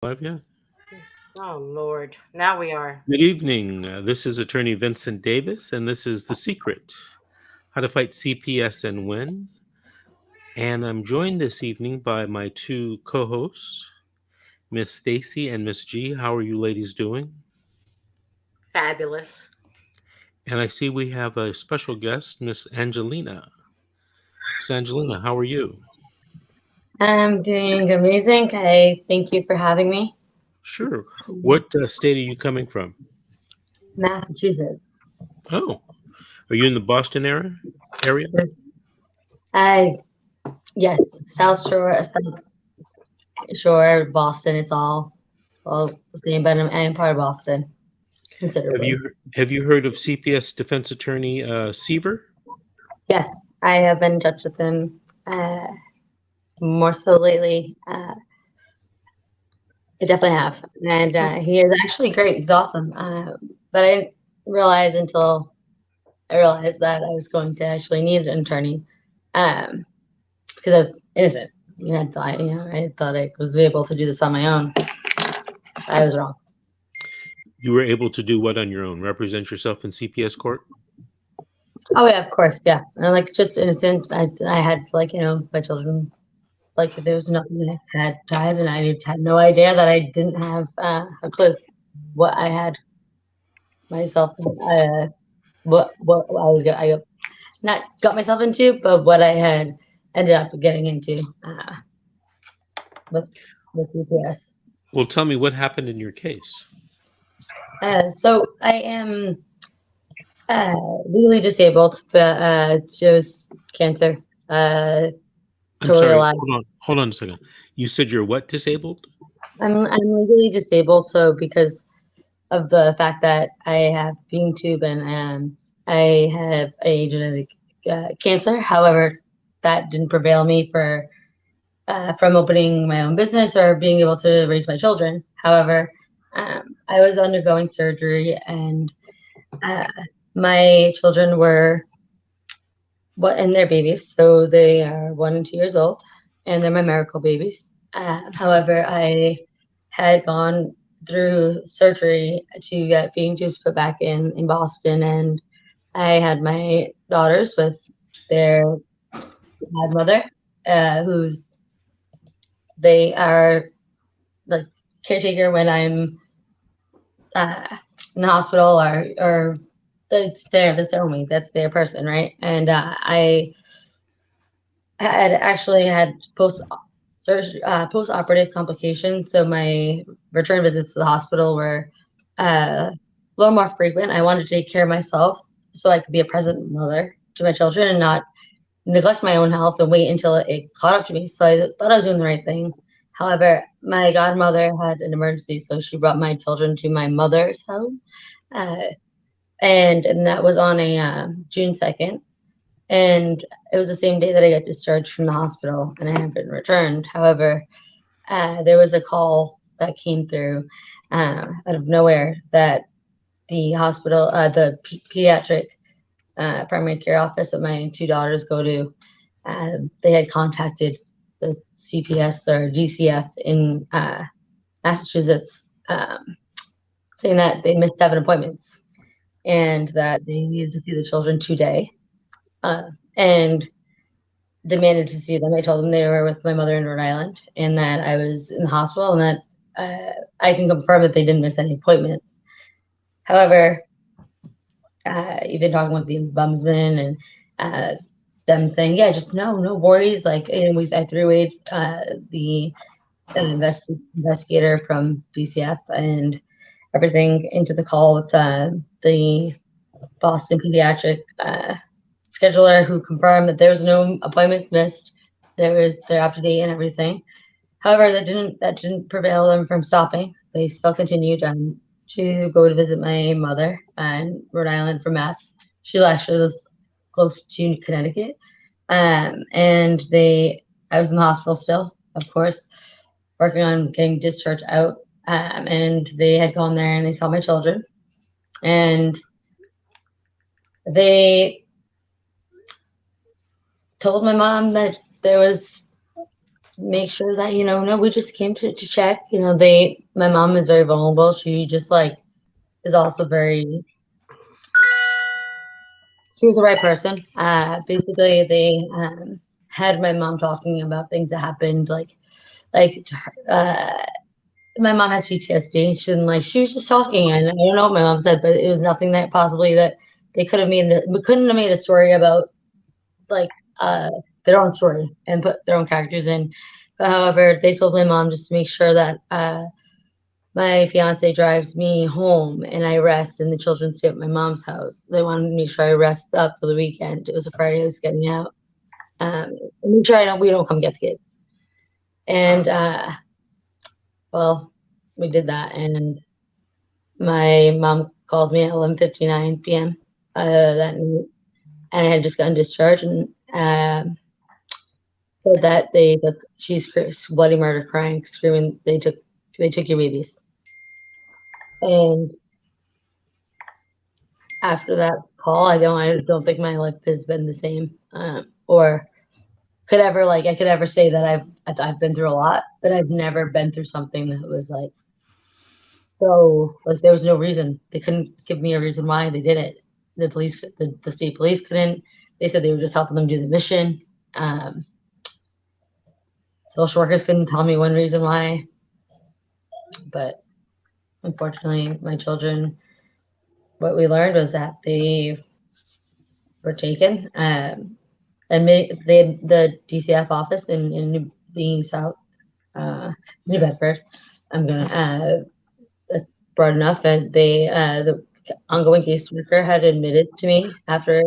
Live yet? Oh, Lord. Now we are. Good evening. This is Attorney Vincent Davis, and this is The Secret: How to Fight CPS and Win. And I'm joined this evening by my two co-hosts, Miss Stacy and Miss G. How are you ladies doing? Fabulous. And I see we have a special guest, Miss Angelina. Miss Angelina, how are you? I'm doing amazing. I thank you for having me. Sure. What state are you coming from? Massachusetts. Oh, are you in the Boston area? Area? I yes, South Shore, Boston. It's all the same, but I'm part of Boston Have considerably. you heard of CPS defense attorney Seaver? Yes, I have been in touch with him more so lately. I definitely have, and he is actually great. He's awesome. But I didn't realize until I realized that I was going to actually need an attorney. Um, because I was innocent. I thought I was able to do this on my own. I was wrong. You were able to do what on your own? Represent yourself in CPS court? Oh yeah, of course, yeah. And like just innocent. I had like my children. Like there was nothing that had died, and I had no idea that I didn't have a clue what I had myself. What I was I not got myself into, but what I had ended up getting into with CPS. Well, tell me what happened in your case. So I am Uh, legally disabled, but chose cancer. Uh, I'm totally sorry. alive. Hold on a second. You said you're what, disabled? I'm legally disabled, so because of the fact that I have being tube and I have a genetic cancer. However, that didn't prevail me for from opening my own business or being able to raise my children. However, I was undergoing surgery and uh, my children were and they're babies, so they are 1 and 2 years old, and they're my miracle babies. However, I had gone through surgery to get feeding tubes put back in Boston, and I had my daughters with their godmother, who's they are the caretaker when I'm uh, in the hospital or that's their only that's their person, right? And I had actually had post operative complications, so my return visits to the hospital were a little more frequent. I wanted to take care of myself so I could be a present mother to my children and not neglect my own health and wait until it caught up to me. So I thought I was doing the right thing. However, my godmother had an emergency, so she brought my children to my mother's home, uh, and that was on a June 2nd, and it was the same day that I got discharged from the hospital and I have been returned. However, there was a call that came through out of nowhere that the hospital, pediatric primary care office that my two daughters go to, they had contacted the CPS or DCF in Massachusetts, saying that they missed 7 appointments and that they needed to see the children today. And demanded to see them. I told them they were with my mother in Rhode Island and that I was in the hospital and that I can confirm that they didn't miss any appointments. However, even talking with the ombudsman and uh, them saying, yeah, just no worries. Like, and I threw away the investigator from DCF and everything into the call with the Boston pediatric scheduler who confirmed that there was no appointments missed. They're up to date and everything. However, that didn't prevail them from stopping. They still continued to go to visit my mother in Rhode Island from Mass. She actually lives close to Connecticut. And I was in the hospital still, of course, working on getting discharged out. And they had gone there and they saw my children. And they told my mom that there was make sure that, no, we just came to check. My mom is very vulnerable. She just like is also very, she was the right person. Basically, they had my mom talking about things that happened, like uh, my mom has PTSD. She was just talking, and I don't know what my mom said, but it was nothing that possibly that they could have we couldn't have made a story about like their own story and put their own characters in. But however, they told my mom just to make sure that my fiance drives me home and I rest, and the children stay at my mom's house. They wanted to make sure I rest up for the weekend. It was a Friday. I was getting out. And make sure we don't come get the kids. And well, we did that, and my mom called me at 11:59 p.m. That night, and I had just gotten discharged, and said that she's bloody murder, crying, screaming, they took your babies. And after that call, I don't think my life has been the same, or I could ever say that I've been through a lot, but I've never been through something that was like so like there was no reason. They couldn't give me a reason why they did it. The police, the state police couldn't. They said they were just helping them do the mission. Social workers couldn't tell me one reason why, but unfortunately, my children, what we learned was that they were taken. And the DCF office in the South, New Bedford, I'm gonna broad enough, and the ongoing caseworker had admitted to me after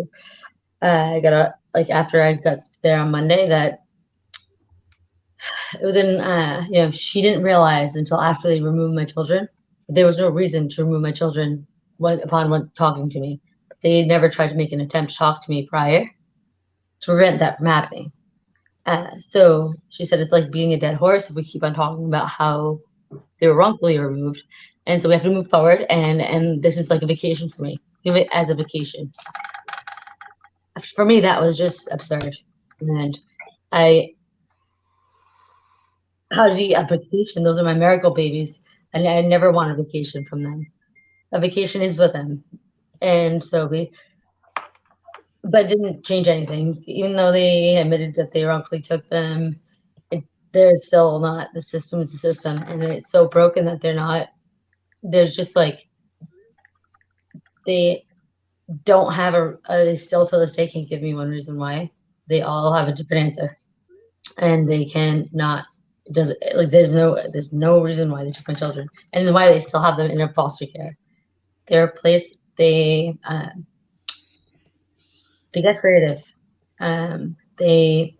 I got out, after I got there on Monday, that within she didn't realize until after they removed my children. There was no reason to remove my children upon talking to me. They never tried to make an attempt to talk to me prior to prevent that from happening. So she said it's like beating a dead horse if we keep on talking about how they were wrongfully removed. And so we have to move forward, and this is like a vacation for me. Give it as a vacation. For me, that was just absurd. And how did you get a vacation? Those are my miracle babies. And I never want a vacation from them. A vacation is with them. And so but it didn't change anything. Even though they admitted that they wrongfully took them, they're still not, the system is the system. And it's so broken that there's just like, they don't have they still to this day can't give me one reason why. They all have a different answer. And they cannot, there's no reason why they took my children, and why they still have them in a foster care. They're placed, they get creative. They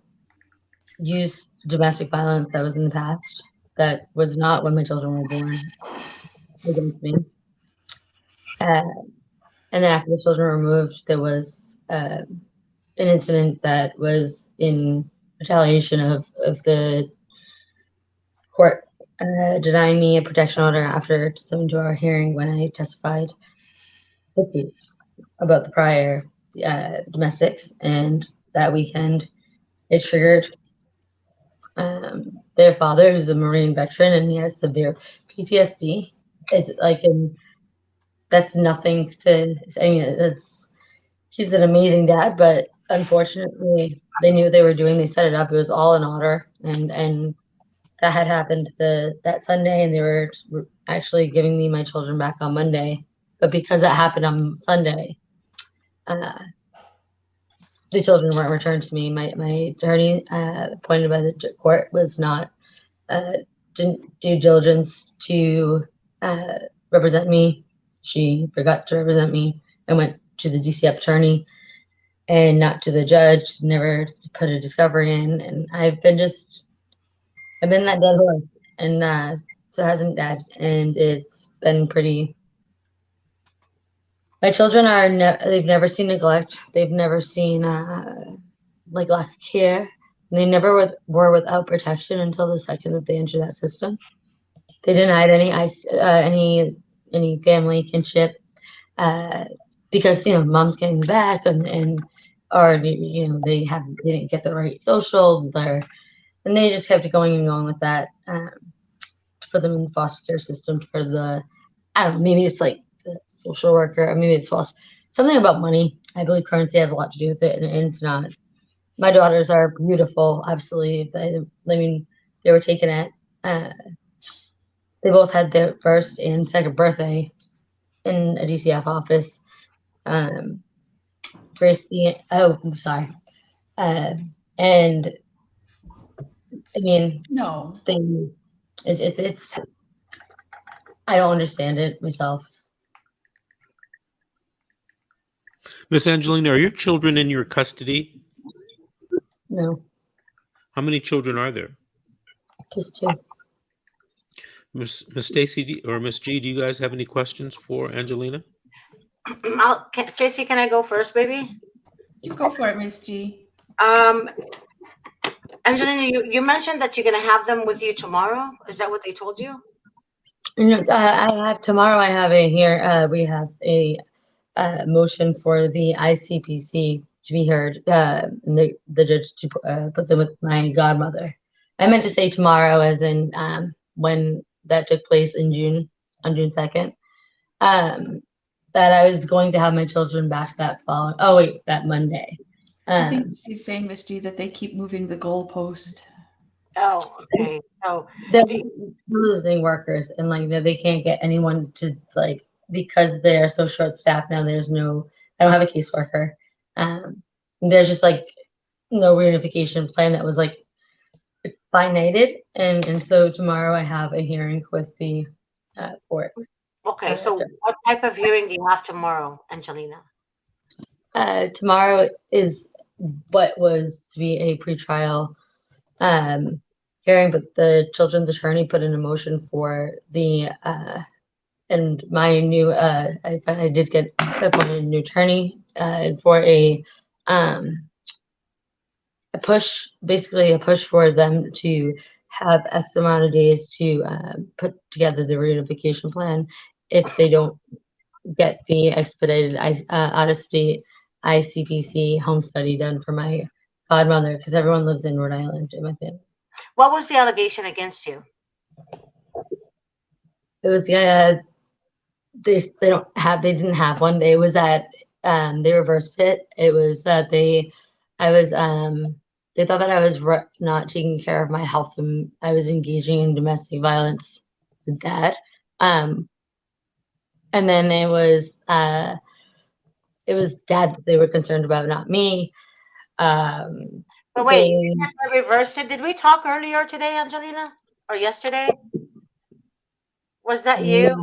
use domestic violence that was in the past, that was not when my children were born, against me. And then after the children were removed, there was an incident that was in retaliation of the court denying me a protection order after 7-2-hour hearing when I testified this week about the prior domestics. And that weekend, it triggered their father, who's a Marine veteran, and he has severe PTSD. It's like, that's nothing to, I mean, he's an amazing dad, but unfortunately, they knew what they were doing. They set it up. It was all in order, and that had happened that Sunday, and they were actually giving me my children back on Monday. But because that happened on Sunday, the children weren't returned to me. My attorney, appointed by the court, was not didn't do diligence to represent me. She forgot to represent me and went to the DCF attorney and not to the judge. Never put a discovery in, and I've been that dead horse, and so it hasn't died, and it's been pretty. My children they've never seen neglect. They've never seen lack of care. And they never were without protection until the second that they entered that system. They denied any family kinship because mom's getting back, or they didn't get the right social. and they just kept going and going with that, to put them in the foster care system for the, I don't know, maybe it's like the social worker, or maybe it's foster, something about money. I believe currency has a lot to do with it, and it's not. My daughters are beautiful, absolutely. I mean, they were taken at, uh, they both had their first and second birthday in a DCF office. Um, Gracie, oh, I'm sorry. And I mean, No. they, it's, I don't understand it myself. Miss Angelina, are your children in your custody? No, How many children are there? just two. Miss Stacy or Miss G, do you guys have any questions for Angelina? Stacey, can I go first, baby? You go for it, Miss G. Angelina, you mentioned that you're gonna have them with you tomorrow. Is that what they told you? I have tomorrow. I have a here. We have a motion for the ICPC to be heard. And the judge to put them with my godmother. I meant to say tomorrow, as in when that took place in June, on June 2nd. That I was going to have my children back that following. Oh wait, that Monday. I think she's saying, Miss G, that they keep moving the goalpost. Oh, okay. So They're losing workers, and like they can't get anyone to, like, because they're so short staffed now. There's no, I don't have a caseworker. There's just like no reunification plan that was like finited, and so tomorrow I have a hearing with the court. okay, so what type of hearing do you have tomorrow, Angelina? Tomorrow is what was to be a pretrial hearing, but the children's attorney put in a motion for the and my new I did get appointed a new attorney for a push, basically a push for them to have X amount of days to put together the reunification plan if they don't get the expedited out of state ICPC home study done for my godmother, because everyone lives in Rhode Island in my family. What was the allegation against you? It was they didn't have one. It was that they reversed it. It was that they thought that I was not taking care of my health, and I was engaging in domestic violence with Dad. And then it was Dad that they were concerned about, not me. But wait, you said they reversed it. Did we talk earlier today, Angelina, or yesterday? Was that you?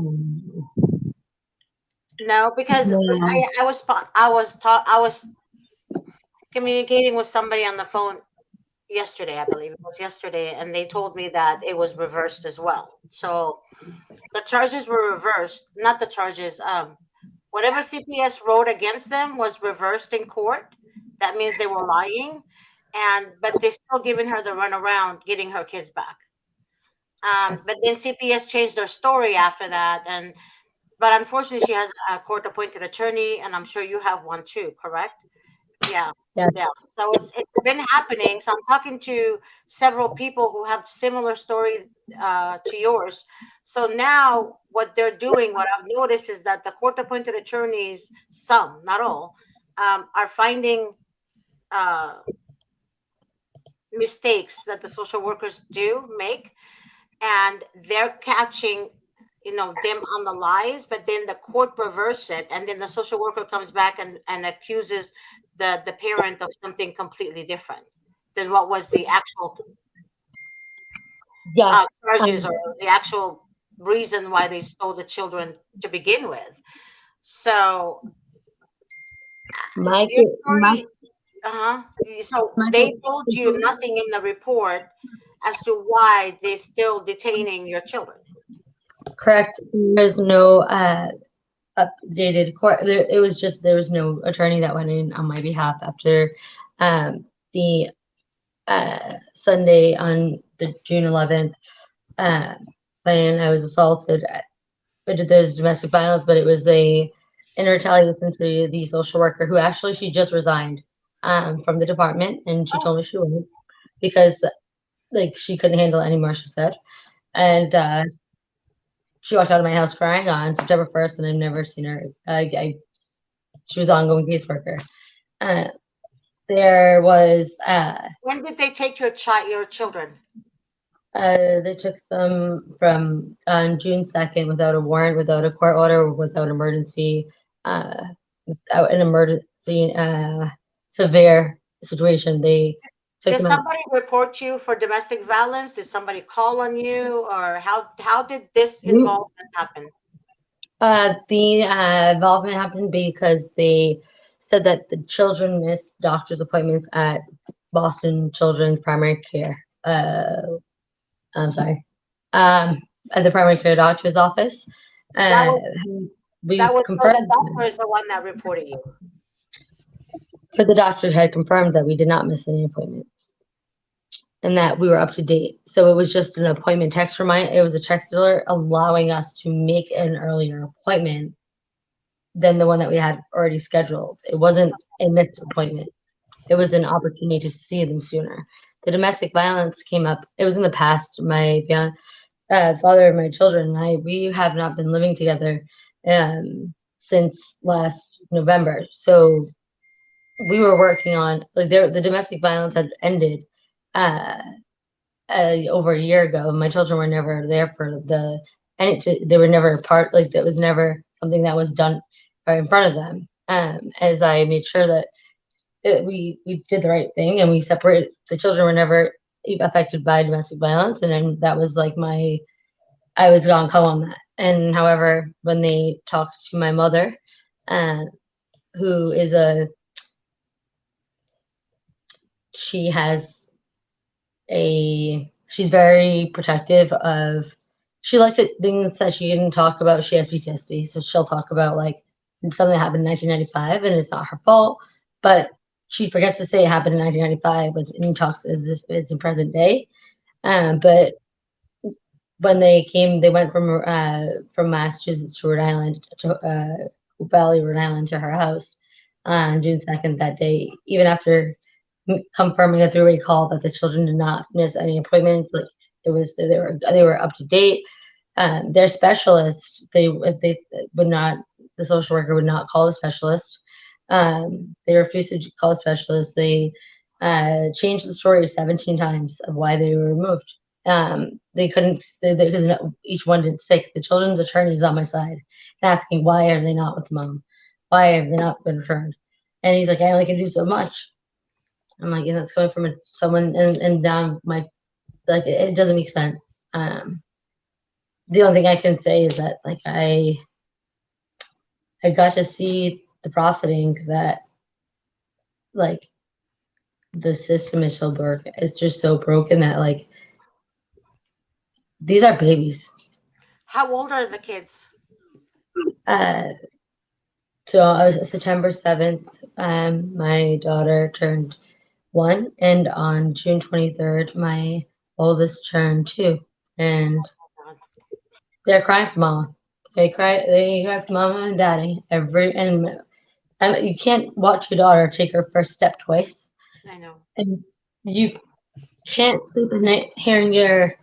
No, because I was communicating with somebody on the phone yesterday. I believe it was yesterday, and they told me that it was reversed as well. So the charges were reversed, not the charges. Whatever CPS wrote against them was reversed in court. That means they were lying, but they're still giving her the runaround, getting her kids back. But then CPS changed their story after that, but unfortunately, she has a court-appointed attorney, and I'm sure you have one too, correct? Yeah. So it's been happening. So I'm talking to several people who have similar story to yours. So now what they're doing, what I've noticed, is that the court-appointed attorneys, some, not all, are finding mistakes that the social workers do make, and they're catching them on the lies, but then the court reverse it, and then the social worker comes back and accuses the parent of something completely different than what was the actual charges or the actual reason why they stole the children to begin with. So so they told you nothing in the report as to why they're still detaining your children. Correct. There's no updated court. There was no attorney that went in on my behalf after the Sunday on the June 11th when I was assaulted. There's domestic violence, but it was in retaliation to the social worker who she just resigned from the department, and she told me she wouldn't, because like she couldn't handle it anymore, she said. And she walked out of my house crying on September 1st, and I've never seen her. She was an ongoing caseworker. There was When did they take your children? they took them from on June 2nd without a warrant, without a court order, without emergency, without an emergency severe situation. They took Did them out. somebody report you for domestic violence? Did somebody call on you, or how did this involvement happen? The involvement happened because they said that the children missed doctor's appointments at Boston Children's Primary Care. I'm sorry, at the primary care doctor's office. That was We so the confirmed, doctor is the one that reported you. but the doctor had confirmed that we did not miss any appointments and that we were up to date. So it was just an appointment text reminder. It was a text alert allowing us to make an earlier appointment than the one that we had already scheduled. It wasn't a missed appointment. It was an opportunity to see them sooner. The domestic violence came up. It was in the past. My father of my children and I, we have not been living together since last November. So we were working on the domestic violence had ended over a year ago. My children were never there for they were never part, like that was never something that was done right in front of them. As I made sure that we did the right thing and we separated. The children were never affected by domestic violence, and then that was like I was gone co on that. And however, when they talked to my mother, who is she's very protective of, she likes it, things that she didn't talk about. She has PTSD, so she'll talk about like something that happened in 1995 and it's not her fault, but she forgets to say it happened in 1995 and talks as if it's in present day. But when they came, they went from Massachusetts to Rhode Island, to Hope Valley, Rhode Island, to her house on June 2nd that day. Even after confirming a three-way call that the children did not miss any appointments, like they were up to date. Their specialist, they would not, the social worker would not call the specialist. They refused to call a specialist. They changed the story 17 times of why they were removed. They couldn't, because each one didn't stick. The children's attorney is on my side asking, why are they not with mom? Why have they not been returned? And he's like, I only can do so much. I'm like, that's coming from someone, and down my, like, it doesn't make sense. The only thing I can say is that, like, I got to see the profiting that, like, the system is so broken. It's just so broken that, like, these are babies. How old are the kids? So September 7th, my daughter turned 1, and on June 23rd, my oldest turned 2, and they're crying for mama. They cry for mama and daddy and you can't watch your daughter take her first step twice. I know. And you can't sleep at night hearing your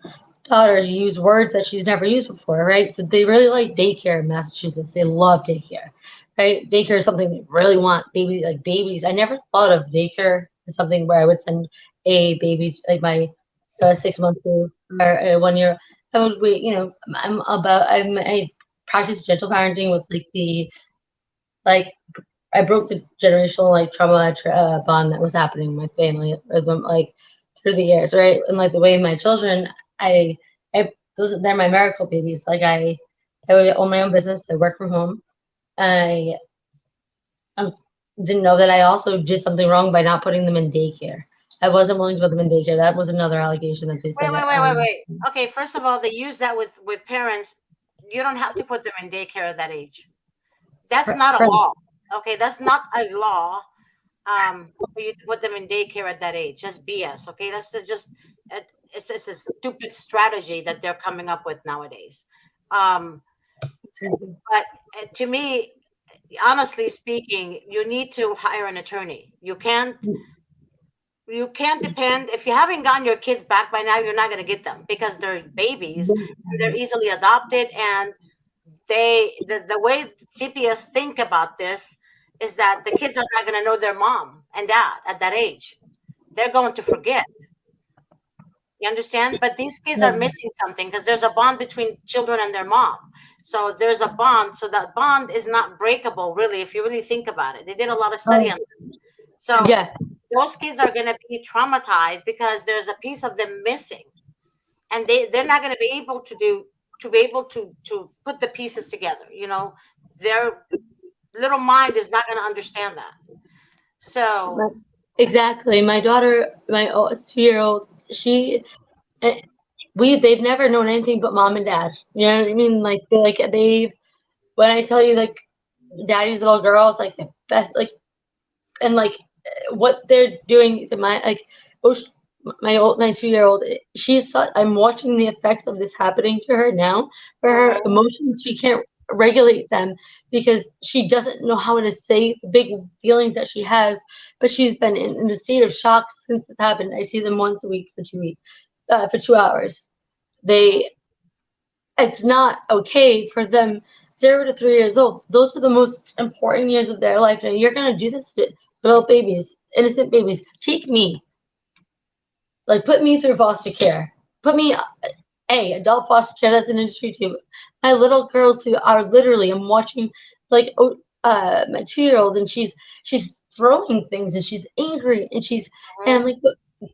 daughter use words that she's never used before, right? So they really like daycare in Massachusetts. They love daycare, right? Daycare is something they really want. Babies. I never thought of daycare as something where I would send a baby, like my 6 months old or 1 year. I would wait. I practice gentle parenting with I broke the generational trauma bond that was happening in my family through the years, right? And like the way my children, they're my miracle babies. Like I own my own business. I work from home. I didn't know that I also did something wrong by not putting them in daycare. I wasn't willing to put them in daycare. That was another allegation that they said. Wait. Okay, first of all, they use that with parents. You don't have to put them in daycare at that age. That's not a law. Okay, that's not a law. For you to put them in daycare at that age, just BS. Okay, that's it's a stupid strategy that they're coming up with nowadays. But to me, honestly speaking, you need to hire an attorney. You can't you can't depend. If you haven't gotten your kids back by now, you're not going to get them because they're babies and they're easily adopted. And the way CPS think about this is that the kids are not going to know their mom and dad at that age. They're going to forget. You understand? But these kids are missing something because there's a bond between children and their mom. So there's a bond. So that bond is not breakable, really, if you really think about it. They did a lot of study on it. So Yes. those kids are going to be traumatized because there's a piece of them missing, and they're not going to be able to put the pieces together. Their little mind is not going to understand that. So Exactly. My daughter, my 2-year-old, they've never known anything but mom and dad. You know what I mean? Like when I tell you like daddy's little girl is like the best, like, and like what they're doing to my 2-year-old, I'm watching the effects of this happening to her now. For her emotions, she can't regulate them because she doesn't know how to say the big feelings that she has, but she's been in a state of shock since it's happened. I see them once a week for 2 weeks, for 2 hours. It's not okay for them 0 to 3 years old. Those are the most important years of their life. And you're gonna do this to little babies, innocent babies. Take me, like put me through foster care. Put me, adult foster care. That's an industry too. My little girls who are literally, I'm watching, like, my 2-year-old, and she's throwing things, and she's angry, and and I'm like,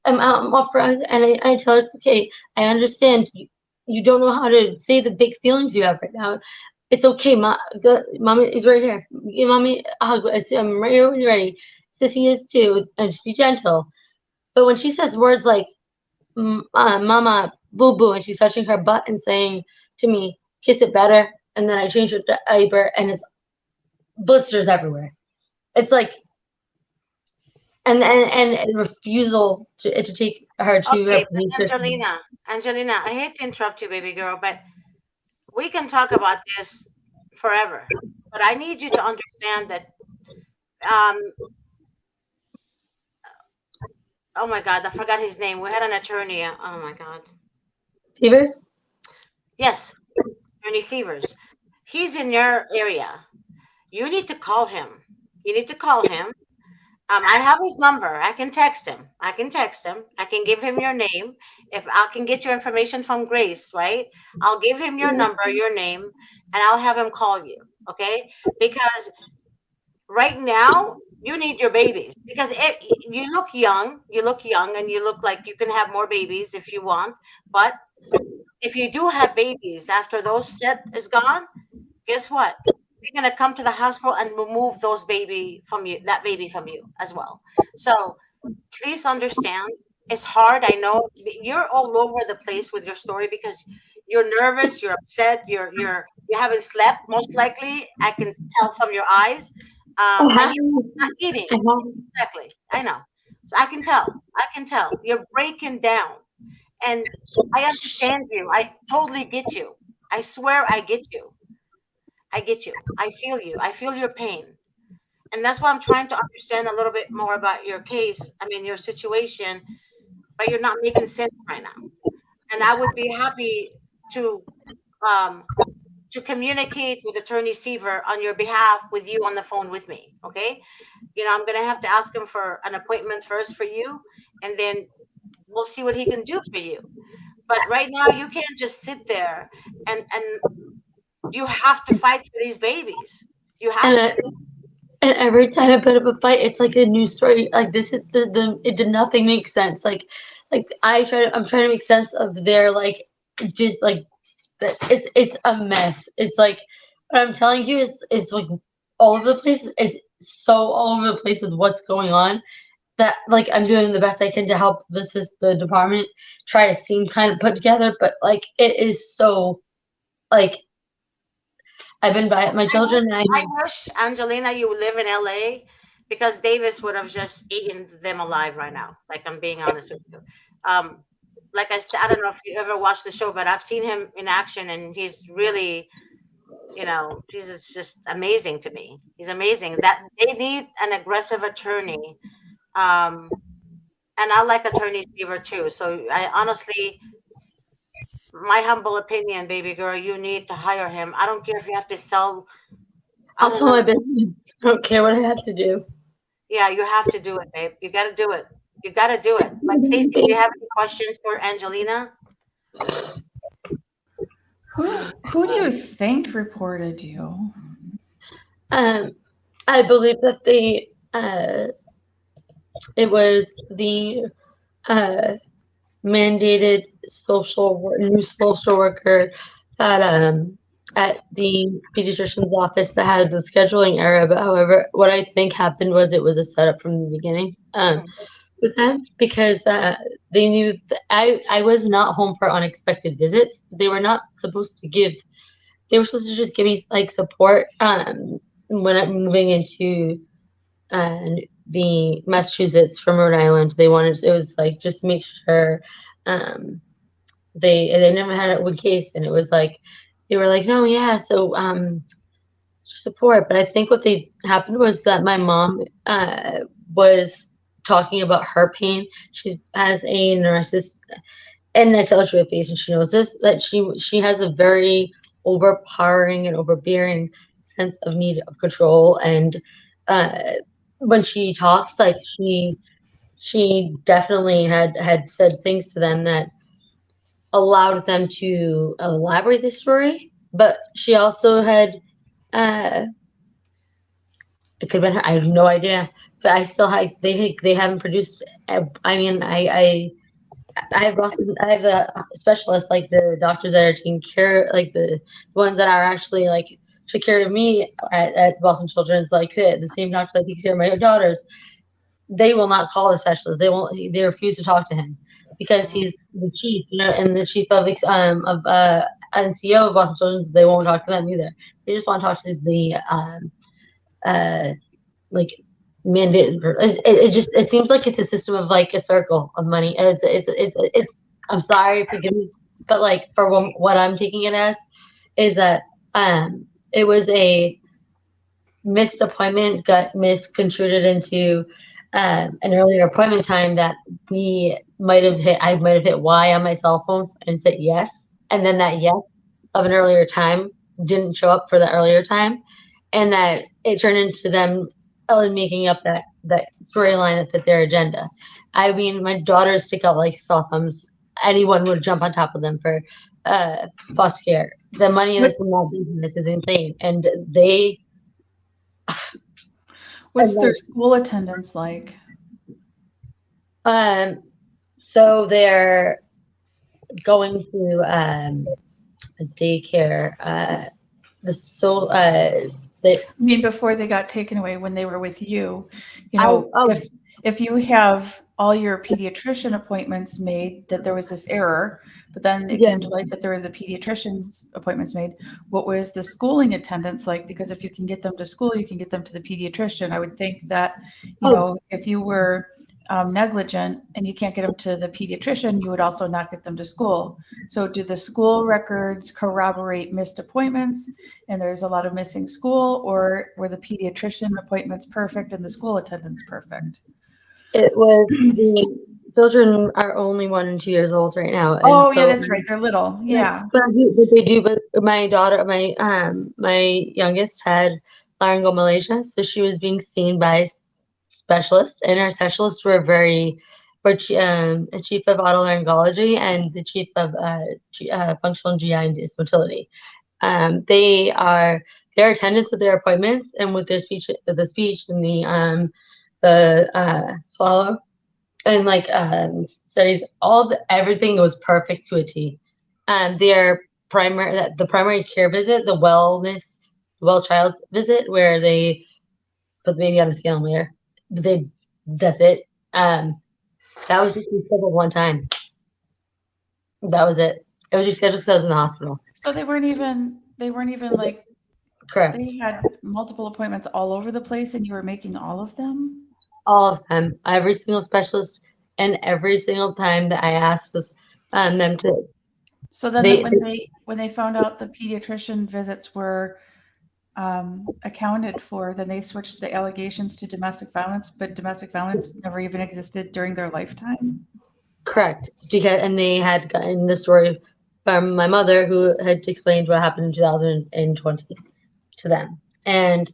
I'm off for, and I tell her, it's okay. I understand you don't know how to say the big feelings you have right now. It's okay, mommy is right here. Give mommy a hug. I'm right here when you're ready. Sissy is too, and just be gentle. But when she says words like "mama," "boo boo," and she's touching her butt and saying to me, "Kiss it better," and then I change her diaper, and it's blisters everywhere. It's like, and refusal to take her to okay, her but police station. Angelina, I hate to interrupt you, baby girl, but we can talk about this forever. But I need you to understand that. Um, oh my God, I forgot his name. We had an attorney. Oh my God. Severs? Yes, Attorney Severs. He's in your area. You need to call him. You need to call him. I have his number. I can text him. I can give him your name. If I can get your information from Grace, right? I'll give him your number, your name, and I'll have him call you. Okay? Because right now you need your babies because you look young, and you look like you can have more babies if you want. But if you do have babies after those set is gone, guess what? They're gonna come to the hospital and remove that baby from you as well. So please understand, it's hard. I know you're all over the place with your story because you're nervous, you're upset, you haven't slept. Most likely, I can tell from your eyes, I and have, you're not eating. I have, Exactly, I know. So I can tell. You're breaking down, and I understand you. I totally get you. I swear, I get you. I get you. I feel you. I feel your pain. And that's why I'm trying to understand a little bit more about your case. I mean, your situation, but you're not making sense right now. And I would be happy to um, communicate with Attorney Seaver on your behalf with you on the phone with me. Okay. I'm going to have to ask him for an appointment first for you, and then we'll see what he can do for you. But right now, you can't just sit there, and you have to fight for these babies. You and have to. and every time I put up a fight, it's like a new story. Like this is it did nothing make sense. Like I'm trying to make sense of their like just like that. It's a mess. It's like what I'm telling you is like all over the place. It's so all over the place with what's going on that like I'm doing the best I can to help the department try to seem kind of put together, but like it is so like I've been by my children and I wish, Angelina, you live in LA because Davis would have just eaten them alive right now. Like, I'm being honest with you. Um, like I said, I don't know if you ever watched the show, but I've seen him in action, and he's really, he's just amazing to me. He's amazing. That they need an aggressive attorney, um, and I like Attorney Seaver too. So I honestly, my humble opinion, baby girl, you need to hire him. I don't care if you have to sell. I I'll don't tell my know. business. I don't care what I have to do. Yeah, you have to do it, babe. You got to do it. You got to do it. But Stacey, do you have any questions for Angelina? Who do you think reported you? I believe that it was the mandated new social worker that at the pediatrician's office that had the scheduling error. But however, what I think happened was it was a setup from the beginning with them, because they knew I was not home for unexpected visits. They were not supposed to give. They were supposed to just give me like support when I'm moving into the Massachusetts from Rhode Island. They wanted, it was like just to make sure they never had one case, and it was like they were like, no, yeah, so support. But I think what they happened was that my mom was talking about her pain. She has a narcissist, and I tell her to her face, and she knows this, that she has a very overpowering and overbearing sense of need of control. And when she talks, like she definitely had said things to them that allowed them to elaborate the story. But she also had it could have been her, I have no idea. But I still have they haven't produced. I mean, I have Boston. I have the specialists, like the doctors that are taking care, like the ones that are actually like took care of me at Boston Children's, like the same doctor that takes care of my daughters. They will not call the specialist. They won't. They refuse to talk to him because he's the chief, and the chief of NCO of Boston Children's. They won't talk to them either. They just want to talk to the like mandate. It seems like it's a system of like a circle of money. It's I'm sorry, forgive me, but like for what I'm taking it as is that it was a missed appointment, got misconstrued into an earlier appointment time that I might have hit Y on my cell phone and said yes, and then that yes of an earlier time didn't show up for the earlier time, and that it turned into them making up that storyline that fit their agenda. I mean, my daughters stick out like sore thumbs. Anyone would jump on top of them for foster care. The money that's in that business is insane, and they. What's their school attendance like? So they're going to a daycare. I mean, before they got taken away, when they were with you, if you have all your pediatrician appointments made, that there was this error, but then it came to light that there were the pediatrician's appointments made. What was the schooling attendance like? Because if you can get them to school, you can get them to the pediatrician. I would think that, if you were negligent and you can't get them to the pediatrician, you would also not get them to school. So do the school records corroborate missed appointments and there's a lot of missing school, or were the pediatrician appointments perfect and the school attendance perfect? It was the children are only 1 and 2 years old right now. Oh, yeah, that's right. They're little. Yeah. But they do. But my daughter, my youngest had laryngomalacia, so she was being seen by specialists, and our specialists were a chief of otolaryngology and the chief of functional GI and dismotility. Their attendance at their appointments and with their speech, and the swallow, and like studies, everything was perfect to a T. The primary care visit, the well child visit, where they put the baby on a scale and weigh her. That's it. That was just rescheduled one time. That was it. It was rescheduled because I was in the hospital. So they weren't even like. Correct. They had multiple appointments all over the place, and you were making all of them. All of them. Every single specialist, and every single time that I asked them to. So then, when they found out the pediatrician visits were accounted for, then they switched the allegations to domestic violence, but domestic violence never even existed during their lifetime. Correct. Because and they had gotten the story from my mother, who had explained what happened in 2020 to them. And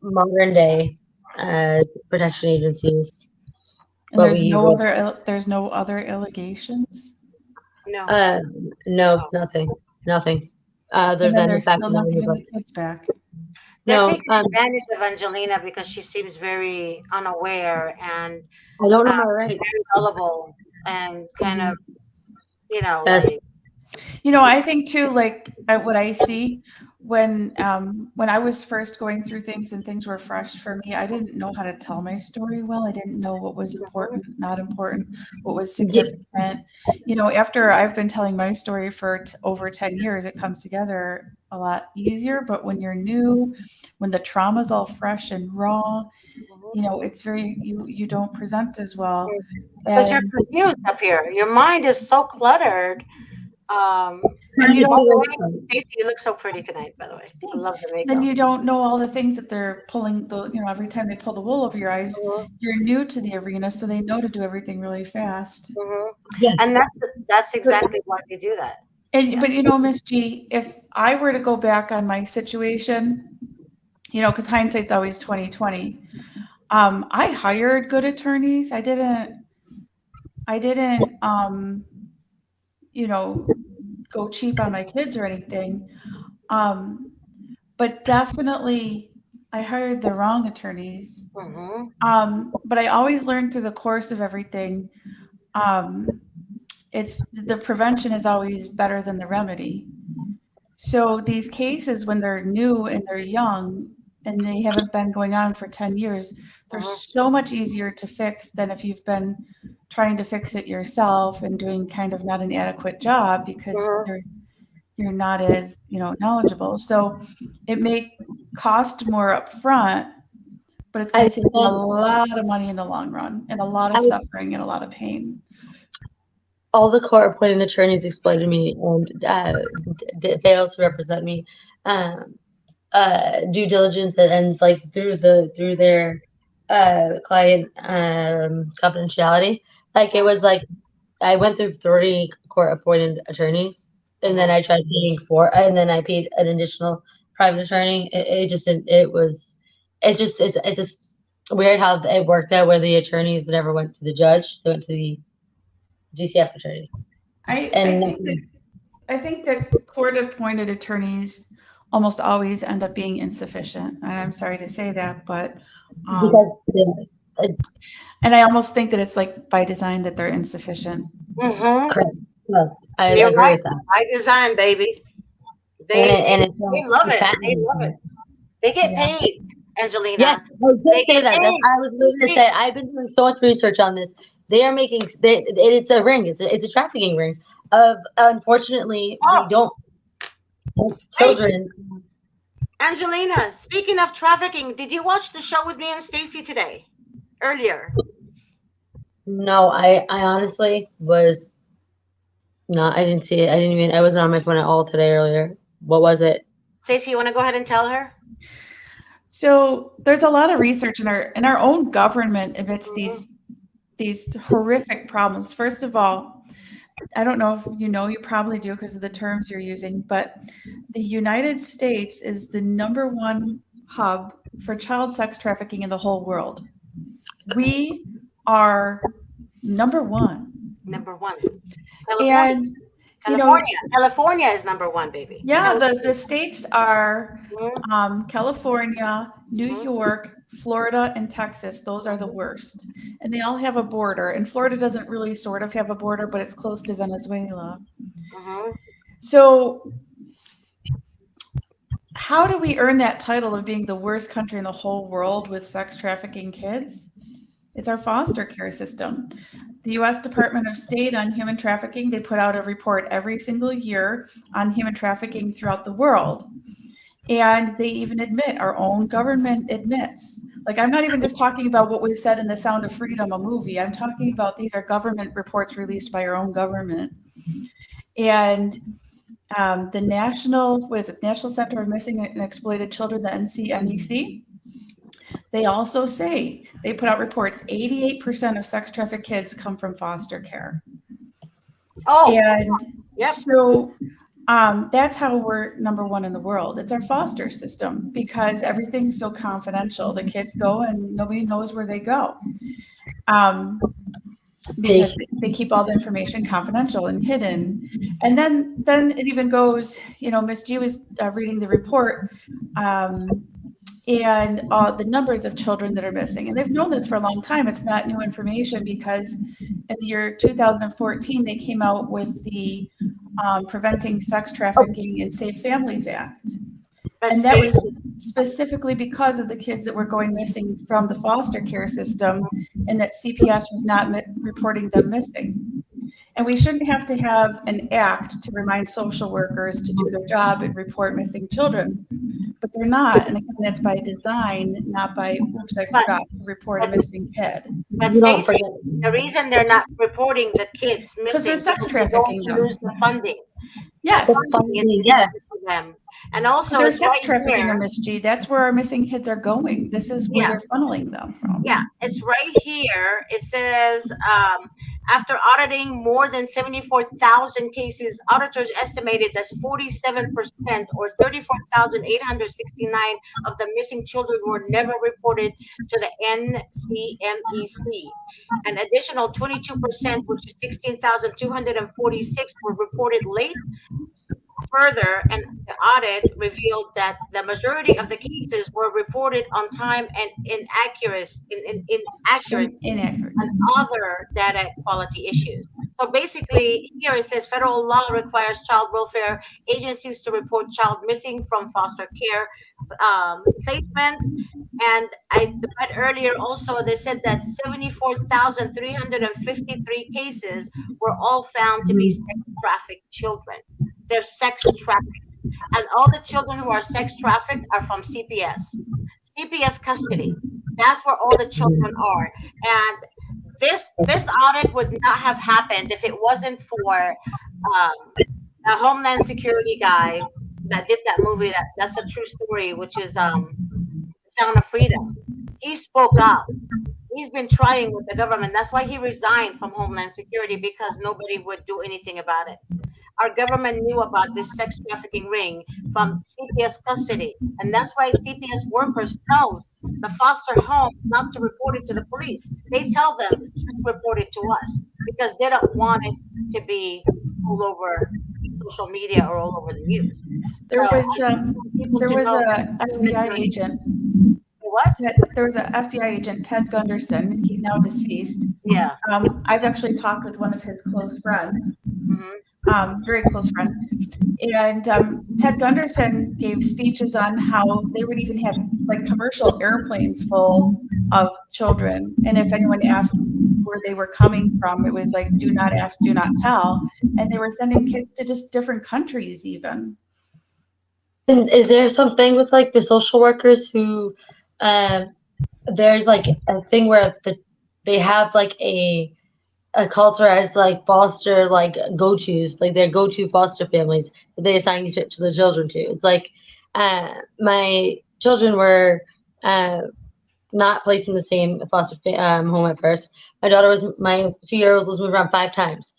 modern day protection agencies. And there's no other allegations. No. No, nothing. Other than the fact still not giving the kids back. They're taking advantage of Angelina because she seems very unaware and I don't know my rights. very gullible and kind of, I think too, like what I see when I was first going through things and things were fresh for me, I didn't know how to tell my story well. I didn't know what was important, not important, what was significant. After I've been telling my story for over 10 years, it comes together a lot easier. But when you're new, when the trauma's all fresh and raw, it's very, you don't present as well. Because you're confused up here. Your mind is so cluttered. Stacey, you look so pretty tonight, by the way. I love the makeup. Then you don't know all the things that they're pulling, every time they pull the wool over your eyes, you're new to the arena, so they know to do everything really fast. Yes. And that's exactly why they do that. But Miss G, if I were to go back on my situation, because hindsight's always 20/20. I hired good attorneys. I didn't go cheap on my kids or anything. But definitely I hired the wrong attorneys. But I always learned through the course of everything. It's the prevention is always better than the remedy. So these cases, when they're new and they're young and they haven't been going on for 10 years, they're so much easier to fix than if you've been trying to fix it yourself and doing kind of not an adequate job because you're not as knowledgeable. So it may cost more up front, but it's going to save a lot of money in the long run and a lot of suffering and a lot of pain. All the court-appointed attorneys exploited me and failed to represent me. Due diligence and like through their client confidentiality. Like it was like I went through 30 court-appointed attorneys, and then I tried paying 4, and then I paid an additional private attorney. It's just weird how it worked out where the attorneys never went to the judge; they went to the DCF attorney. I think that court-appointed attorneys almost always end up being insufficient. And I'm sorry to say that, but and I almost think that it's like by design that they're insufficient. Correct. I agree with that. By design, baby. They love it. They love it. They get paid, Angelina. Yes, I was going to say that. I was going to say I've been doing so much research on this. They are making it's a ring. It's a trafficking ring of unfortunately we don't. Children. Angelina, speaking of trafficking, did you watch the show with me and Stacey today? Earlier? No, I honestly was not. I didn't see it. I wasn't on my phone at all today earlier. What was it? Stacey, you want to go ahead and tell her? So there's a lot of research in our own government amidst these horrific problems. First of all, I don't know if you probably do because of the terms you're using, but the United States is the #1 hub for child sex trafficking in the whole world. We are #1. And California is #1, baby. Yeah, the states are California, New York, Florida, and Texas. Those are the worst. And they all have a border. And Florida doesn't really sort of have a border, but it's close to Venezuela. So how do we earn that title of being the worst country in the whole world with sex trafficking kids? It's our foster care system. The U.S. Department of State on Human Trafficking, they put out a report every single year on human trafficking throughout the world. And they even admit, our own government admits. Like, I'm not even just talking about what was said in The Sound of Freedom, a movie. I'm talking about these are government reports released by our own government. And the National Center of Missing and Exploited Children, the NCMEC, they also say, they put out reports, 88% of sex trafficked kids come from foster care. Oh, and yep. So that's how we're number one in the world. It's our foster system, because everything's so confidential. The kids go and nobody knows where they go. Because they keep all the information confidential and hidden. And then it even goes, Miss G was reading the report, and the numbers of children that are missing. And they've known this for a long time. It's not new information, because in the year 2014, they came out with the Preventing Sex Trafficking and Safe Families Act. And that was specifically because of the kids that were going missing from the foster care system, and that CPS was not reporting them missing. And we shouldn't have to have an act to remind social workers to do their job and report missing children, but they're not. And again, that's by design, not by, oops, I forgot to report a missing kid. But Stacey, the reason they're not reporting the kids missing because they're sex trafficking, to lose the funding. Yes. The funding is for them. And also, they're sex trafficking, Miss G. That's where our missing kids are going. This is where they're funneling them from. Yeah, it's right here. It says, after auditing more than 74,000 cases, auditors estimated that 47% or 34,869 of the missing children were never reported to the NCMEC. An additional 22%, which is 16,246, were reported late. Further, and the audit revealed that the majority of the cases were reported on time and inaccurate and other data quality issues. So basically, here it says federal law requires child welfare agencies to report child missing from foster care placement. And I read earlier also, they said that 74,353 cases were all found to be sex trafficked children. They're sex trafficked. And all the children who are sex trafficked are from CPS custody. That's where all the children are. And this audit would not have happened if it wasn't for a Homeland Security guy that did that movie. That's a true story, which is Sound of Freedom. He spoke up. He's been trying with the government. That's why he resigned from Homeland Security, because nobody would do anything about it. Our government knew about this sex trafficking ring from CPS custody. And that's why CPS workers tells the foster home not to report it to the police. They tell them to report it to us, because they don't want it to be all over social media or all over the news. There was a FBI agent. What? There was an FBI agent, Ted Gunderson. He's now deceased. Yeah. I've actually talked with one of his close friends. Mm-hmm. Very close friend. And Ted Gunderson gave speeches on how they would even have like commercial airplanes full of children. And if anyone asked where they were coming from, it was like, do not ask, do not tell. And they were sending kids to just different countries even. And is there something with like the social workers who there's like a thing where they have like a culture as like foster like go-tos, like their go-to foster families that they assign to the children to. It's like my children were not placed in the same foster home at first. My 2-year-old was moved around 5 times.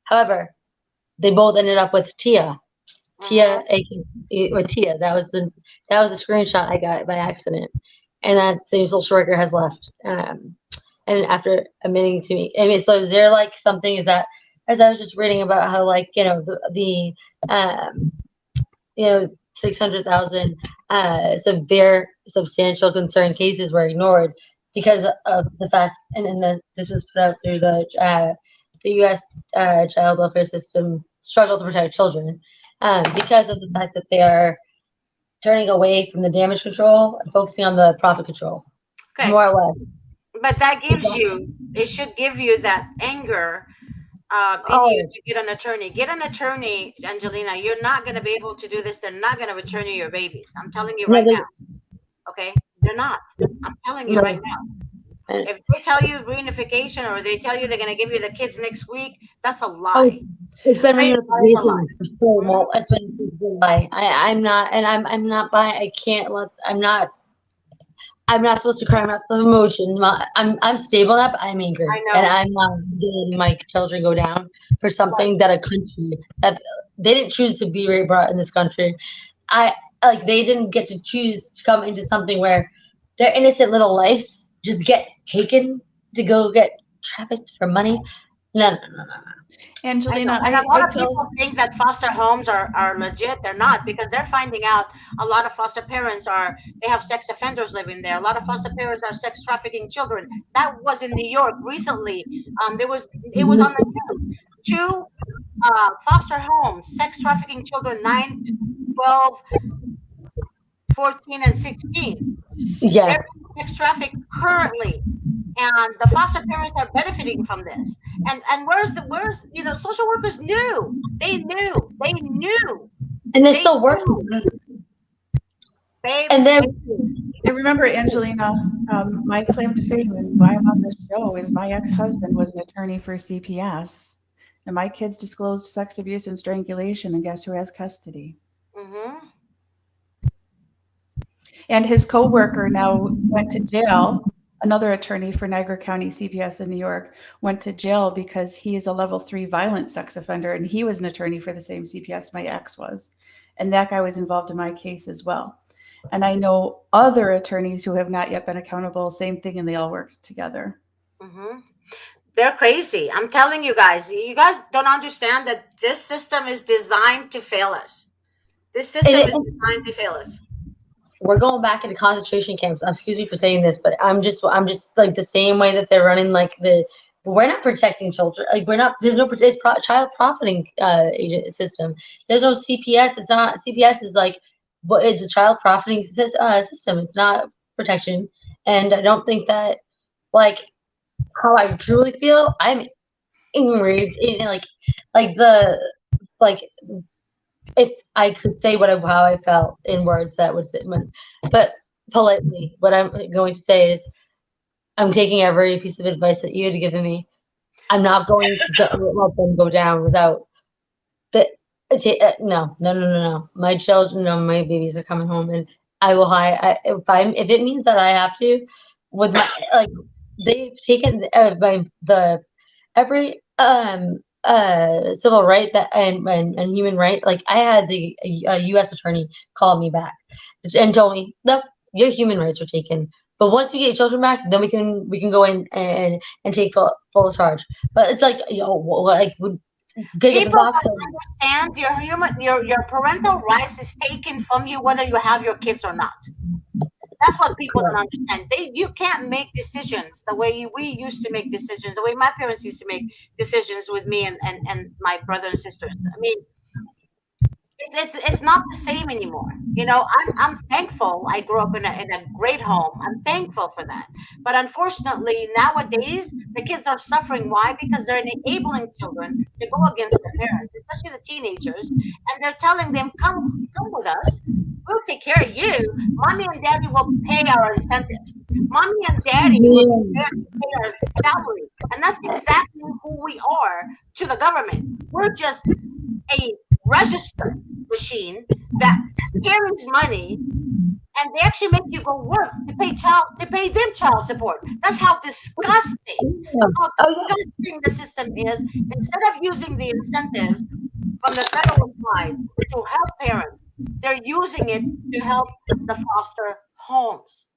However, they both ended up with Tia. Tia. That was the screenshot I got by accident, and that same social worker has left. And after admitting to me, I mean, so is there like something? Is that, as I was just reading about how like the 600,000 severe substantial concern cases were ignored because of the fact, and this was put out through the U.S. child welfare system struggle to protect children, because of the fact that they are turning away from the damage control and focusing on the profit control, more or less. But that gives it should give you that anger in you to get an attorney. Get an attorney, Angelina. You're not going to be able to do this. They're not going to return you your babies. I'm telling you right now. Okay? They're not. I'm telling you right now. If they tell you reunification or they tell you they're going to give you the kids next week, that's a lie. It's been That renewed is a lot. for so long. It's been since July. I'm not, and I'm not buying. I can't let. I'm not. I'm not supposed to cry. I'm not supposed to emotion. I'm stable enough. I'm angry, I and know. I'm not letting my children go down for something that a country that they didn't choose to be brought in this country. I like they didn't get to choose to come into something where their innocent little lives just get taken to go get trafficked for money. No, no, no, no. I know. Angelina, And a I lot of tell, people think that foster homes are legit. They're not, because they're finding out a lot of foster parents they have sex offenders living there. A lot of foster parents are sex trafficking children. That was in New York recently. It was on the news. Two foster homes, sex trafficking children, 9, 12, 14, and 16. They're Yes, sex trafficked currently, and the foster parents are benefiting from this. And social workers knew. and they're They still working, knew, babe. and they're They knew. I remember, Angelina, my claim to fame and why I'm on this show is my ex-husband was an attorney for CPS, and my kids disclosed sex abuse and strangulation, and guess who has custody? Mm-hmm. And his coworker now went to jail. Another attorney for Niagara County CPS in New York went to jail because he is a level 3 violent sex offender, and he was an attorney for the same CPS my ex was. And that guy was involved in my case as well. And I know other attorneys who have not yet been accountable, same thing, and they all worked together. Mm-hmm. They're crazy. I'm telling you guys. You guys don't understand that this system is designed to fail us. This and system is designed to fail us. we're going back into concentration camps. Excuse me for saying this, but I'm just like the same way that they're running like we're not protecting children. Like we're not. There's no child profiting agent system. There's no CPS. It's not CPS is like, but it's a child profiting system. It's not protection, and I don't think that like how I truly feel. I'm angry, like the like if I could say how I felt in words that would sit, but politely, what I'm going to say is I'm taking every piece of advice that you had given me. I'm not going to let them go down without the. No, no, no, no, no. My children, no, my babies are coming home, and I will if it means that I have to, with my like, they've taken the every civil right that and human right. Like I had a U.S. attorney call me back and told me, "Look, your human rights are taken, but once you get your children back, then we can go in and take full charge." But it's like like would get the People box. don't understand your parental rights is taken from you whether you have your kids or not. That's what people don't understand. You can't make decisions the way we used to make decisions, the way my parents used to make decisions with me and my brother and sisters. I mean, it's not the same anymore. I'm thankful I grew up in a great home. I'm thankful for that. But unfortunately, nowadays the kids are suffering. Why? Because they're enabling children to go against their parents, especially the teenagers, and they're telling them, come with us. We'll take care of you. Mommy and daddy will pay our incentives. Mommy and daddy will be there to pay our salary. And that's exactly who we are to the government. We're just a register machine that carries money, and they actually make you go work to pay them child support. That's how disgusting the system is. Instead of using the incentives from the federal side to help parents, they're using it to help the foster homes.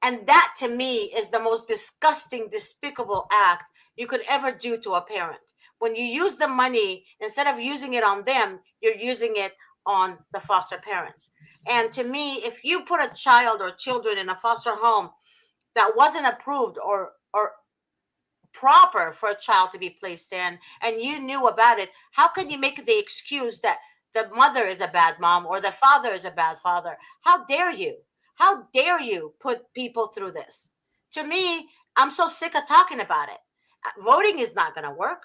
And that to me is the most disgusting, despicable act you could ever do to a parent. When you use the money, instead of using it on them, you're using it on the foster parents. And to me, if you put a child or children in a foster home that wasn't approved or proper for a child to be placed in, and you knew about it, how can you make the excuse that the mother is a bad mom or the father is a bad father? How dare you? How dare you put people through this? To me, I'm so sick of talking about it. Voting is not going to work.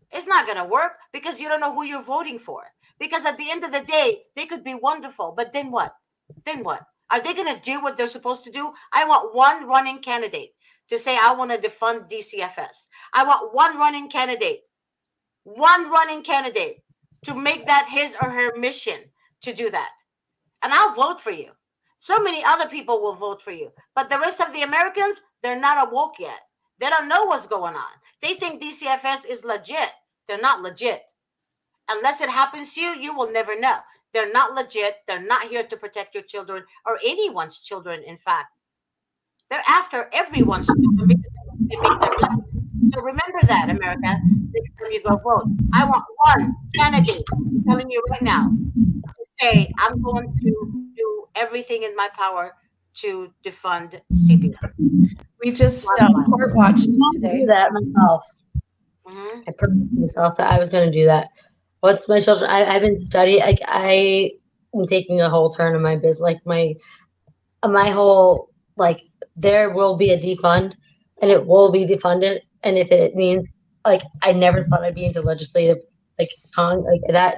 It's not going to work because you don't know who you're voting for. Because at the end of the day, they could be wonderful, but then what? Then what? Are they going to do what they're supposed to do? I want one running candidate to say, I want to defund DCFS. I want one running candidate one running candidate to make that his or her mission to do that. And I'll vote for you. So many other people will vote for you. But the rest of the Americans, they're not awoke yet. They don't know what's going on. They think DCFS is legit. They're not legit. Unless it happens to you, you will never know. They're not legit. They're not here to protect your children or anyone's children, in fact. They're after everyone's children because they make their money. So remember that, America, next time you go vote. I want one candidate, I'm telling you right now, to say, I'm going to do everything in my power to defund CPS. We just court watched today. Do that myself. Mm-hmm. I promised myself that I was going to do that. What's my children? I've been studying. Like I am taking a whole turn in my business. Like my whole like there will be a defund, and it will be defunded. And if it means like I never thought I'd be into legislative like that.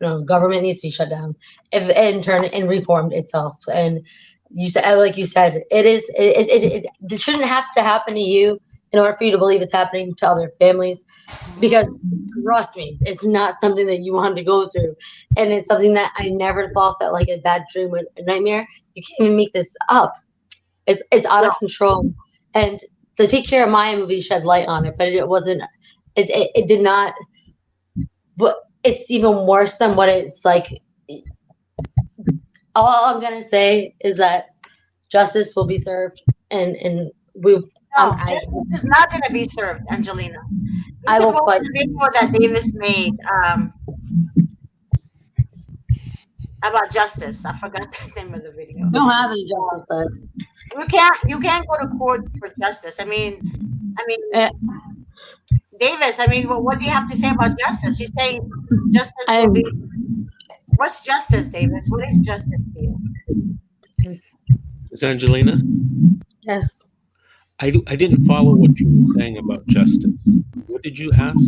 No. Government needs to be shut down and turn and reformed itself. And you said, like you said, it shouldn't have to happen to you in order for you to believe it's happening to other families. Because trust me, it's not something that you want to go through. And it's something that I never thought that like a bad dream or a nightmare. You can't even make this up. It's out of control. And the Take Care of Maya movie shed light on it, but it wasn't, it did not, but it's even worse than what it's like. All I'm going to say is that justice will be served and we. No, justice is not going to be served, Angelina. I will fight. The video that Davis made about justice. I forgot the name of the video. I don't have any justice, but you can't go to court for justice. I mean, Davis. I mean, what do you have to say about justice? She's saying justice will be. What's justice, Davis? What is justice to you? Is Angelina? Yes. I didn't follow what you were saying about justice. What did you ask?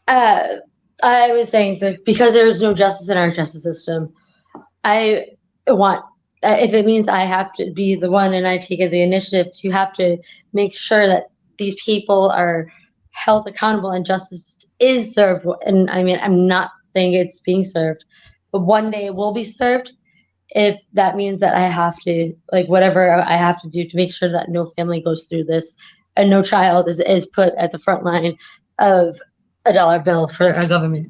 I was saying that because there is no justice in our justice system, I want, if it means I have to be the one and I take the initiative to have to make sure that these people are held accountable and justice is served. And I mean, I'm not saying it's being served, but one day it will be served. If that means that I have to, like, whatever I have to do to make sure that no family goes through this and no child is put at the front line of a dollar bill for a government.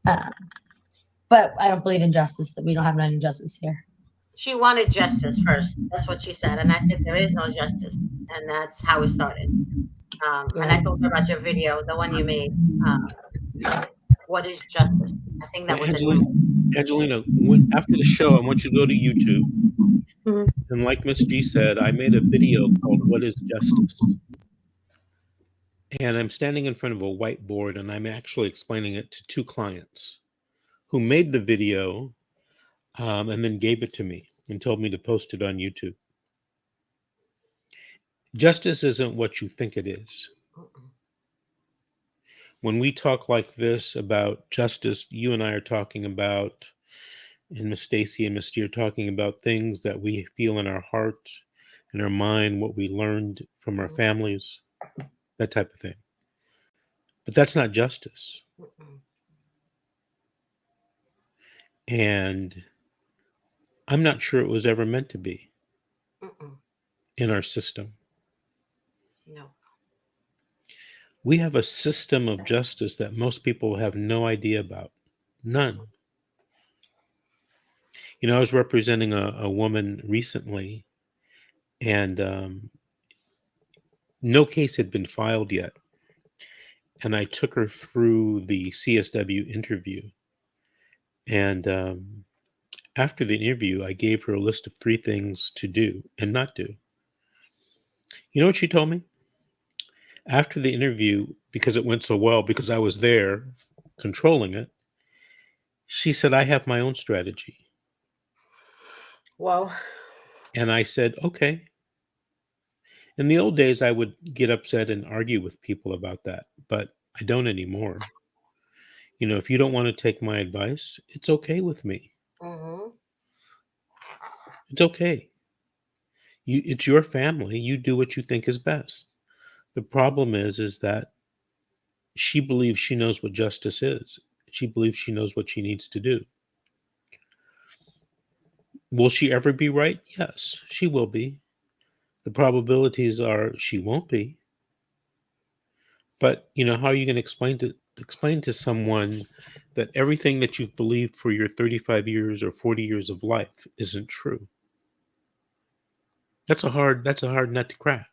But I don't believe in justice, that we don't have any justice here. She wanted justice first. That's what she said. And I said, there is no justice. And that's how it started. And I told her about your video, the one you made. What is justice? I think that was Angelina, after the show, I want you to go to YouTube. Mm-hmm. And like Miss G said, I made a video called What is Justice? And I'm standing in front of a whiteboard and I'm actually explaining it to two clients who made the video and then gave it to me and told me to post it on YouTube. Justice isn't what you think it is. When we talk like this about justice, you and I are talking about, and Miss Stacy and Miss G are talking about things that we feel in our heart, in our mind, what we learned from our families, that type of thing. But that's not justice. And I'm not sure it was ever meant to be in our system. No. We have a system of justice that most people have no idea about. None. You know, I was representing a woman recently, and no case had been filed yet. And I took her through the CSW interview. And after the interview, I gave her a list of 3 things to do and not do. You know what she told me? After the interview, because it went so well, because I was there controlling it, she said, I have my own strategy. Wow. And I said, okay. In the old days, I would get upset and argue with people about that, but I don't anymore. You know, if you don't want to take my advice, it's okay with me. Mm-hmm. It's okay. It's your family. You do what you think is best. The problem is that she believes she knows what justice is. She believes she knows what she needs to do. Will she ever be right? Yes, she will be. The probabilities are she won't be. But how are you going to explain to someone that everything that you've believed for your 35 years or 40 years of life isn't true? That's a hard nut to crack.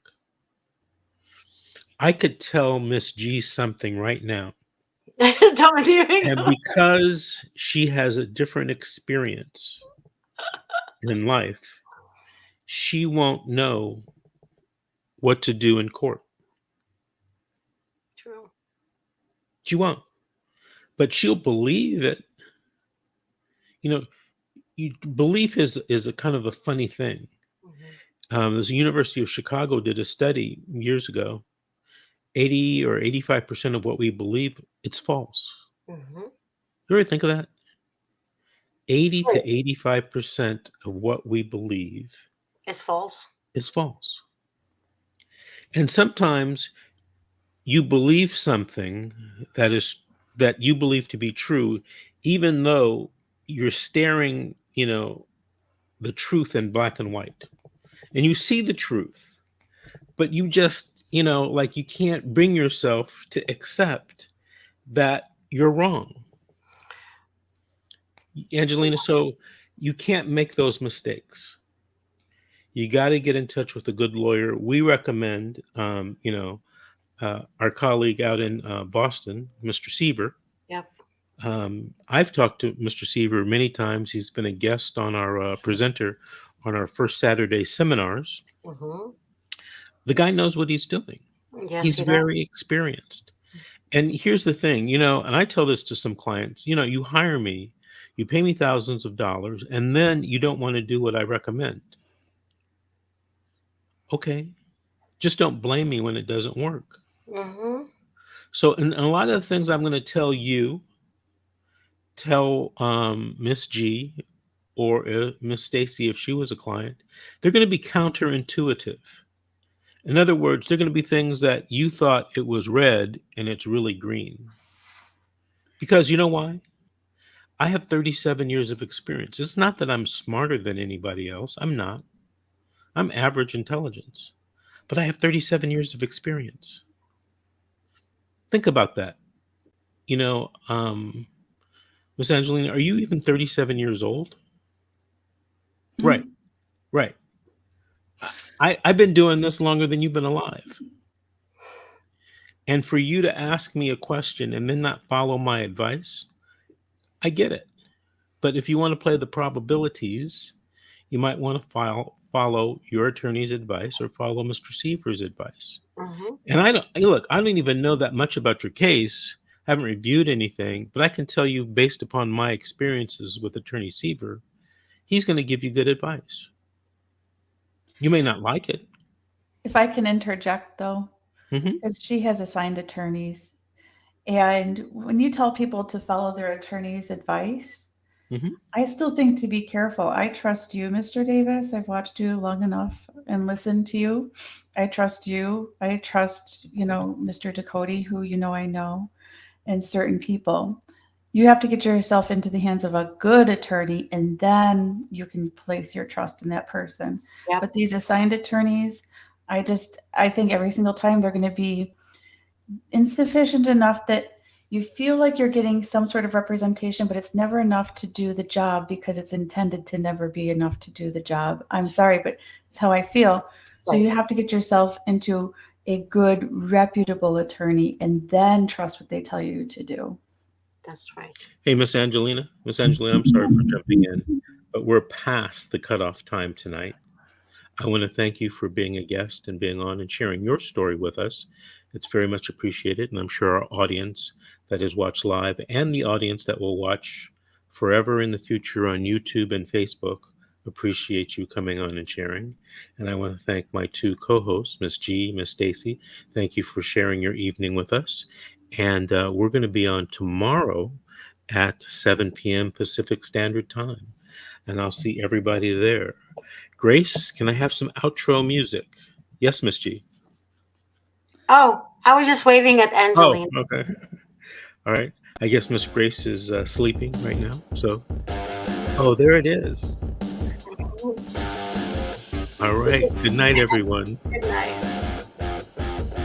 I could tell Miss G something right now. Don't even And because she has a different experience in life, she won't know what to do in court. True. She won't. But she'll believe it. Belief is a kind of a funny thing. The University of Chicago did a study years ago. 80 or 85% of what we believe, it's false. You ever think of that? 80 to 85% of what we believe It's false. is false. And sometimes you believe something that you believe to be true, even though you're staring, the truth in black and white. And you see the truth, but you just, like you can't bring yourself to accept that you're wrong. Angelina, so you can't make those mistakes. You got to get in touch with a good lawyer. We recommend, our colleague out in Boston, Mr. Seaver. Yep. I've talked to Mr. Seaver many times. He's been a guest on our presenter on our first Saturday seminars. The guy knows what he's doing. Yes, he's very experienced. And here's the thing, and I tell this to some clients, you hire me, you pay me thousands of dollars, and then you don't want to do what I recommend. Okay. Just don't blame me when it doesn't work. So, and a lot of the things I'm going to tell you, tell Miss G or Miss Stacy if she was a client, they're going to be counterintuitive. In other words, they're going to be things that you thought it was red and it's really green. Because you know why? I have 37 years of experience. It's not that I'm smarter than anybody else. I'm not. I'm average intelligence. But I have 37 years of experience. Think about that. Miss Angelina, are you even 37 years old? Right. I've been doing this longer than you've been alive. And for you to ask me a question and then not follow my advice, I get it. But if you want to play the probabilities, you might want to follow your attorney's advice or follow Mr. Seaver's advice. And I don't even know that much about your case. I haven't reviewed anything, but I can tell you based upon my experiences with Attorney Seaver, he's going to give you good advice. You may not like it. If I can interject, though, because she has assigned attorneys. And when you tell people to follow their attorney's advice, I still think to be careful. I trust you, Mr. Davis. I've watched you long enough and listened to you. I trust you. I trust, Mr. Ducote, who I know, and certain people. You have to get yourself into the hands of a good attorney, and then you can place your trust in that person. Yep. But these assigned attorneys, I think every single time they're going to be insufficient enough that you feel like you're getting some sort of representation, but it's never enough to do the job because it's intended to never be enough to do the job. I'm sorry, but it's how I feel. So you have to get yourself into a good, reputable attorney and then trust what they tell you to do. That's right. Hey, Miss Angelina, I'm sorry for jumping in, but we're past the cutoff time tonight. I want to thank you for being a guest and being on and sharing your story with us. It's very much appreciated, and I'm sure our audience that has watched live and the audience that will watch forever in the future on YouTube and Facebook appreciate you coming on and sharing. And I want to thank my two co-hosts, Miss G, Miss Stacy. Thank you for sharing your evening with us. And we're going to be on tomorrow at 7 p.m. Pacific Standard Time. And I'll see everybody there. Grace, can I have some outro music? Yes, Miss G. Oh, I was just waving at Oh, Angeline. okay. All right. I guess Miss Grace is sleeping right now. So, oh, there it is. All right. Good night, everyone. Good night.